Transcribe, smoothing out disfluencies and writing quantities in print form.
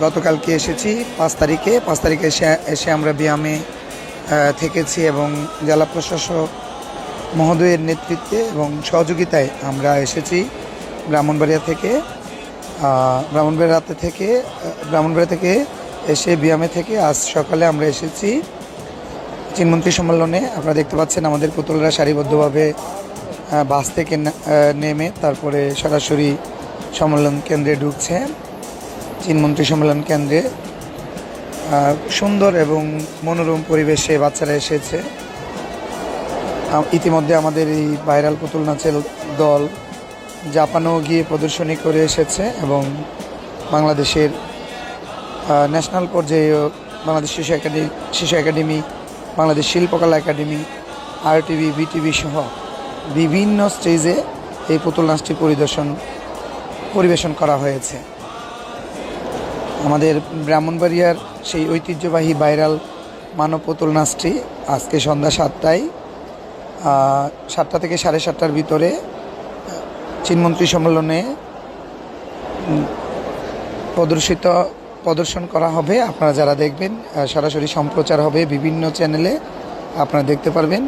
গতকালকে এসেছি 5 তারিখে এসে আমরা ব্যায়ামে থেকেছি এবং জেলা প্রশাসক মহোদয়ের নেতৃত্বে এবং সহযোগিতায় আমরা এসেছি ব্রাহ্মণবাড়িয়া থেকে। ব্রাহ্মণবাড়িয়া থেকে এসে ব্যায়ামে থেকে আজ সকালে আমরা এসেছি চিনমন্ত্রী সম্মেলনে। আপনারা দেখতে পাচ্ছেন আমাদের পুতুলরা সারিবদ্ধভাবে বাস থেকে নেমে তারপরে সরাসরি সম্মেলন কেন্দ্রে ঢুকছে। চিনমন্ত্রী সম্মেলন কেন্দ্রে সুন্দর এবং মনোরম পরিবেশে বাচ্চারা এসেছে। ইতিমধ্যে আমাদের এই ভাইরাল পুতুল নাচের দল জাপানেও গিয়ে প্রদর্শনী করে এসেছে এবং বাংলাদেশের ন্যাশনাল পর্যায়ে বাংলাদেশ শিশু একাডেমি, বাংলাদেশ শিল্পকলা একাডেমি, RTV, BTV সহ বিভিন্ন স্টেজে এই পুতুল নাচটি পরিবেশন করা হয়েছে। আমাদের ব্রাহ্মণবাড়িয়ার সেই ঐতিহ্যবাহী ভাইরাল মানব পুতুল নাচটি আজকে সন্ধ্যা 7টা থেকে 7:30টার ভিতরে চিনমন্ত্রী সম্মেলনে প্রদর্শন করা হবে। আপনারা যারা দেখবেন সরাসরি সম্প্রচার হবে বিভিন্ন চ্যানেলে, আপনারা দেখতে পারবেন।